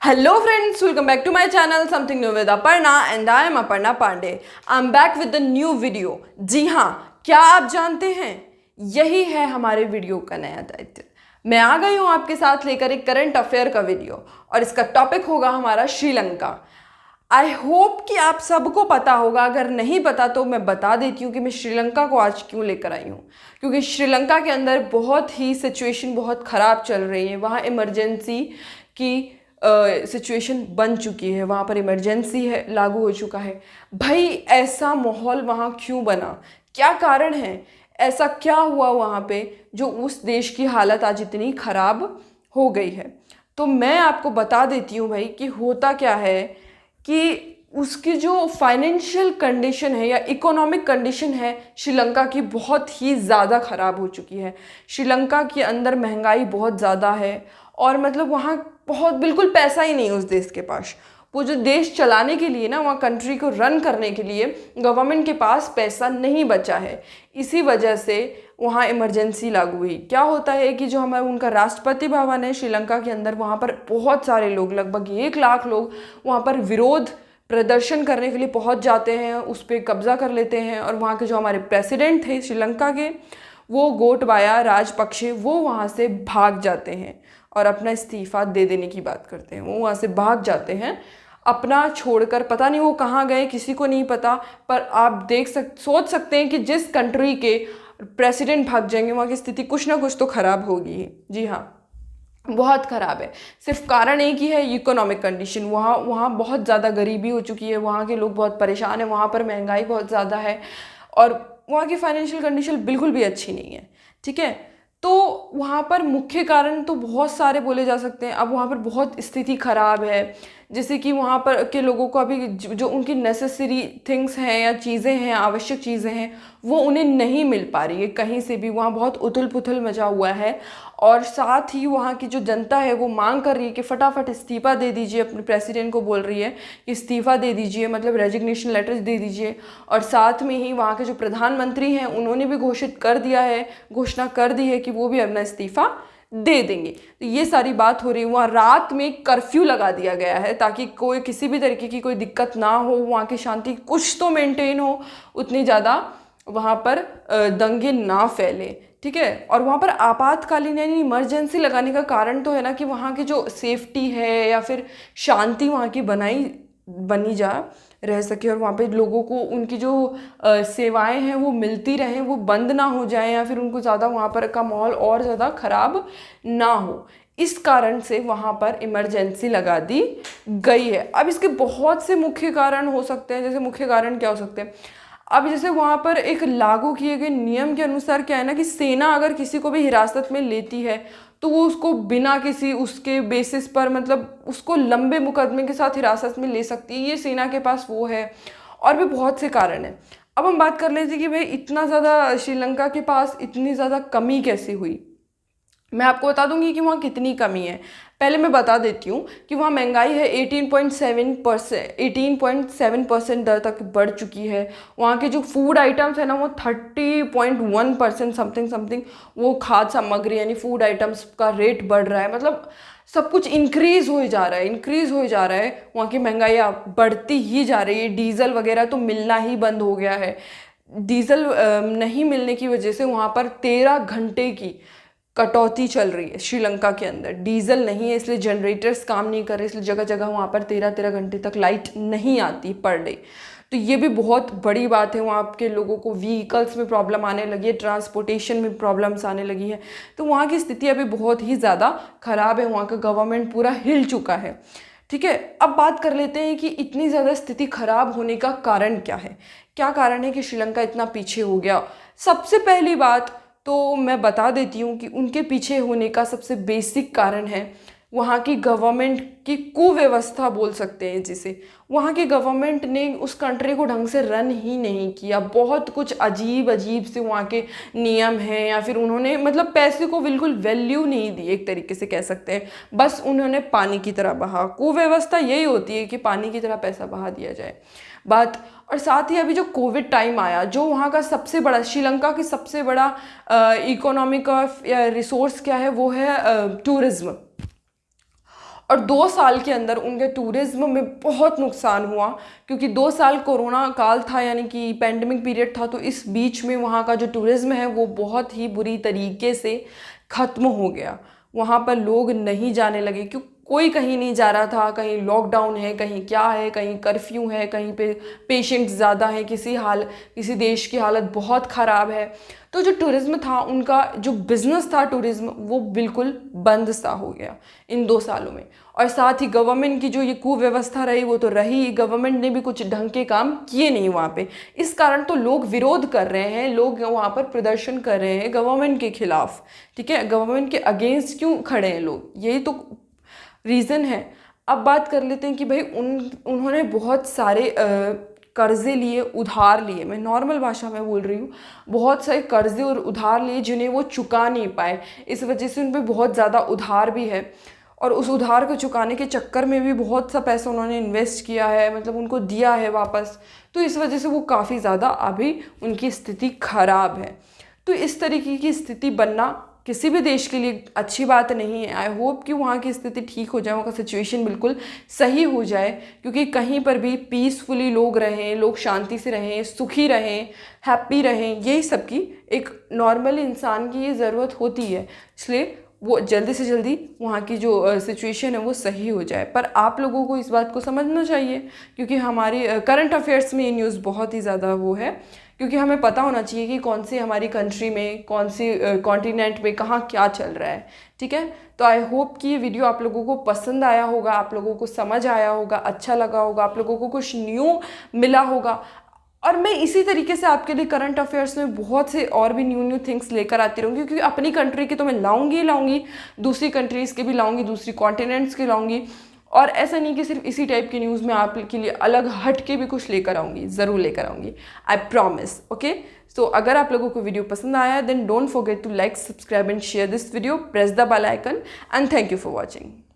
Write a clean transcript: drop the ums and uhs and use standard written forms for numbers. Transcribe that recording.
Hello friends, welcome back to my channel Something New with Aparna and I am Aparna Pandey. I'm back with the new video. जी हाँ, क्या आप जानते हैं यही है हमारे वीडियो का नया टाइटल। मैं आ गई हूँ आपके साथ लेकर एक करंट अफेयर का वीडियो और इसका टॉपिक होगा हमारा श्रीलंका। आई होप कि आप सबको पता होगा, अगर नहीं पता तो मैं बता देती हूँ कि मैं श्रीलंका को आज क्यों लेकर आई हूँ। क्योंकि श्रीलंका के अंदर बहुत ही सिचुएशन बहुत ख़राब चल रही है। वहाँ इमरजेंसी की सिचुएशन बन चुकी है, वहाँ पर इमरजेंसी है लागू हो चुका है। भाई ऐसा माहौल वहाँ क्यों बना, क्या कारण है, ऐसा क्या हुआ वहाँ पे जो उस देश की हालत आज इतनी ख़राब हो गई है। तो मैं आपको बता देती हूँ भाई कि होता क्या है कि उसकी जो फाइनेंशियल कंडीशन है या इकोनॉमिक कंडीशन है श्रीलंका की बहुत ही ज़्यादा ख़राब हो चुकी है। श्रीलंका के अंदर महंगाई बहुत ज़्यादा है और मतलब वहाँ बहुत बिल्कुल पैसा ही नहीं उस देश के पास। वो जो देश चलाने के लिए ना, वहाँ कंट्री को रन करने के लिए गवर्नमेंट के पास पैसा नहीं बचा है। इसी वजह से वहाँ इमरजेंसी लागू हुई। क्या होता है कि जो हमारा उनका राष्ट्रपति भवन है श्रीलंका के अंदर, वहाँ पर बहुत सारे लोग, लगभग 1 लाख लोग वहाँ पर विरोध प्रदर्शन करने के लिए पहुँच जाते हैं, उस पर कब्जा कर लेते हैं। और वहाँ के जो हमारे प्रेसिडेंट थे श्रीलंका के, वो गोटबाया राजपक्षे, वो वहाँ से भाग जाते हैं और अपना इस्तीफ़ा दे देने की बात करते हैं। वो वहाँ से भाग जाते हैं अपना छोड़कर, पता नहीं वो कहाँ गए, किसी को नहीं पता। पर आप सोच सकते हैं कि जिस कंट्री के प्रेसिडेंट भाग जाएंगे वहाँ की स्थिति कुछ ना कुछ तो ख़राब होगी। जी हाँ, बहुत ख़राब है। सिर्फ कारण एक ही है, इकोनॉमिक कंडीशन। वहाँ बहुत ज़्यादा गरीबी हो चुकी है, वहाँ के लोग बहुत परेशान हैं, वहाँ पर महंगाई बहुत ज़्यादा है और वहाँ की फाइनेंशियल कंडीशन बिल्कुल भी अच्छी नहीं है। ठीक है, तो वहाँ पर मुख्य कारण तो बहुत सारे बोले जा सकते हैं। अब वहाँ पर बहुत स्थिति ख़राब है, जैसे कि वहाँ पर के लोगों को अभी जो उनकी नेसेसरी थिंग्स हैं या चीज़ें हैं, आवश्यक चीज़ें हैं, वो उन्हें नहीं मिल पा रही है कहीं से भी। वहाँ बहुत उथल पुथल मचा हुआ है और साथ ही वहाँ की जो जनता है वो मांग कर रही है कि फटाफट इस्तीफ़ा दे दीजिए। अपने प्रेसिडेंट को बोल रही है कि इस्तीफ़ा दे दीजिए, मतलब रेजिग्नेशन लेटर्स दे दीजिए। और साथ में ही वहाँ के जो प्रधानमंत्री हैं उन्होंने भी घोषणा कर दी है कि वो भी अपना इस्तीफ़ा दे देंगे। तो ये सारी बात हो रही है। वहाँ रात में कर्फ्यू लगा दिया गया है ताकि कोई किसी भी तरीके की कोई दिक्कत ना हो, वहाँ की शांति कुछ तो मेंटेन हो, उतनी ज़्यादा वहाँ पर दंगे ना फैले। ठीक है, और वहाँ पर आपातकालीन यानी इमरजेंसी लगाने का कारण तो है ना कि वहाँ की जो सेफ्टी है या फिर शांति वहाँ की बनी जा रह सके और वहाँ पे लोगों को उनकी जो सेवाएं हैं वो मिलती रहें, वो बंद ना हो जाए या फिर उनको ज़्यादा वहाँ पर का माहौल और ज़्यादा ख़राब ना हो। इस कारण से वहाँ पर इमरजेंसी लगा दी गई है। अब इसके बहुत से मुख्य कारण हो सकते हैं। जैसे मुख्य कारण क्या हो सकते हैं, अब जैसे वहाँ पर एक लागू किए गए नियम के अनुसार क्या है ना कि सेना अगर किसी को भी हिरासत में लेती है तो वो उसको बिना किसी उसके बेसिस पर, मतलब उसको लंबे मुकदमे के साथ हिरासत में ले सकती है। ये सेना के पास वो है। और भी बहुत से कारण हैं। अब हम बात कर लेते हैं कि भाई इतना ज़्यादा श्रीलंका के पास इतनी ज़्यादा कमी कैसे हुई। मैं आपको बता दूंगी कि वहाँ कितनी कमी है। पहले मैं बता देती हूँ कि वहाँ महंगाई है 18.7% दर तक बढ़ चुकी है। वहाँ के जो फूड आइटम्स है ना वो 30.1% समथिंग वो खाद्य सामग्री यानी फूड आइटम्स का रेट बढ़ रहा है। मतलब सब कुछ इंक्रीज़ हो जा रहा है। वहाँ की महंगाई बढ़ती ही जा रही है। डीजल वगैरह तो मिलना ही बंद हो गया है। डीजल नहीं मिलने की वजह से वहाँ पर 13 घंटे की कटौती चल रही है श्रीलंका के अंदर। डीजल नहीं है इसलिए जनरेटर्स काम नहीं कर रहे, इसलिए जगह जगह वहाँ पर 13 घंटे तक लाइट नहीं आती पर डे। तो ये भी बहुत बड़ी बात है। वहाँ के लोगों को व्हीकल्स में प्रॉब्लम आने लगी है, ट्रांसपोर्टेशन में प्रॉब्लम्स आने लगी है। तो वहाँ की स्थिति अभी बहुत ही ज़्यादा ख़राब है। वहाँ का गवर्नमेंट पूरा हिल चुका है। ठीक है, अब बात कर लेते हैं कि इतनी ज़्यादा स्थिति ख़राब होने का कारण क्या है। क्या कारण है कि श्रीलंका इतना पीछे हो गया। सबसे पहली बात तो मैं बता देती हूँ कि उनके पीछे होने का सबसे बेसिक कारण है वहाँ की गवर्नमेंट की कुव्यवस्था बोल सकते हैं जिसे। वहाँ की गवर्नमेंट ने उस कंट्री को ढंग से रन ही नहीं किया। बहुत कुछ अजीब से वहाँ के नियम हैं या फिर उन्होंने मतलब पैसे को बिल्कुल वैल्यू नहीं दी, एक तरीके से कह सकते हैं। बस उन्होंने पानी की तरह बहा। कुव्यवस्था यही होती है कि पानी की तरह पैसा बहा दिया जाए बात। और साथ ही अभी जो कोविड टाइम आया, जो वहाँ का सबसे बड़ा, श्रीलंका की सबसे बड़ा इकोनॉमिक रिसोर्स क्या है, वो है टूरिज्म। और 2 साल के अंदर उनके टूरिज्म में बहुत नुकसान हुआ, क्योंकि 2 साल कोरोना काल था, यानी कि पैंडमिक पीरियड था। तो इस बीच में वहाँ का जो टूरिज्म है वो बहुत ही बुरी तरीके से ख़त्म हो गया। वहाँ पर लोग नहीं जाने लगे, क्यों कोई कहीं नहीं जा रहा था। कहीं लॉकडाउन है, कहीं क्या है, कहीं कर्फ्यू है, कहीं पे पेशेंट्स ज़्यादा हैं, किसी देश की हालत बहुत ख़राब है। तो जो टूरिज़्म था, उनका जो बिज़नेस था टूरिज़्म, वो बिल्कुल बंद सा हो गया इन 2 सालों में। और साथ ही गवर्नमेंट की जो ये कुव्यवस्था रही वो तो रही, गवर्नमेंट ने भी कुछ ढंग के काम किए नहीं वहाँ पे। इस कारण तो लोग विरोध कर रहे हैं, लोग वहाँ पर प्रदर्शन कर रहे हैं गवर्नमेंट के खिलाफ। ठीक है, गवर्नमेंट के अगेंस्ट क्यों खड़े हैं लोग, यही तो रीज़न है। अब बात कर लेते हैं कि भाई उन्होंने बहुत सारे कर्जे लिए, उधार लिए, मैं नॉर्मल भाषा में बोल रही हूँ, बहुत सारे कर्जे और उधार लिए जिन्हें वो चुका नहीं पाए। इस वजह से उन पर बहुत ज़्यादा उधार भी है, और उस उधार को चुकाने के चक्कर में भी बहुत सा पैसा उन्होंने इन्वेस्ट किया है, मतलब उनको दिया है वापस। तो इस वजह से वो काफ़ी ज़्यादा अभी उनकी स्थिति खराब है। तो इस तरीके की स्थिति बनना किसी भी देश के लिए अच्छी बात नहीं है। आई होप कि वहाँ की स्थिति ठीक हो जाए, वहाँ का सिचुएशन बिल्कुल सही हो जाए, क्योंकि कहीं पर भी पीसफुली लोग रहें, लोग शांति से रहें, सुखी रहें, हैप्पी रहें, यही सबकी एक नॉर्मल इंसान की ये ज़रूरत होती है। इसलिए वो जल्दी से जल्दी वहाँ की जो सिचुएशन है वो सही हो जाए। पर आप लोगों को इस बात को समझना चाहिए, क्योंकि हमारे करंट अफेयर्स में ये न्यूज़ बहुत ही ज़्यादा वो है, क्योंकि हमें पता होना चाहिए कि कौन सी हमारी कंट्री में, कौन सी कॉन्टिनेंट में कहाँ क्या चल रहा है। ठीक है, तो आई होप कि ये वीडियो आप लोगों को पसंद आया होगा, आप लोगों को समझ आया होगा, अच्छा लगा होगा, आप लोगों को कुछ न्यू मिला होगा। और मैं इसी तरीके से आपके लिए करंट अफेयर्स में बहुत से और भी न्यू थिंग्स लेकर आती रहूँगी, क्योंकि अपनी कंट्री के तो मैं लाऊंगी, दूसरी कंट्रीज़ के भी लाऊंगी, दूसरी कॉन्टिनेंट्स के लाऊंगी। और ऐसा नहीं कि सिर्फ इसी टाइप की न्यूज़ में आपके लिए अलग हट के भी कुछ लेकर आऊँगी, ज़रूर लेकर आऊँगी, आई प्रॉमिस। ओके, सो अगर आप लोगों को वीडियो पसंद आया then don't forget to like, subscribe and share this video, press the bell icon, and thank you for watching.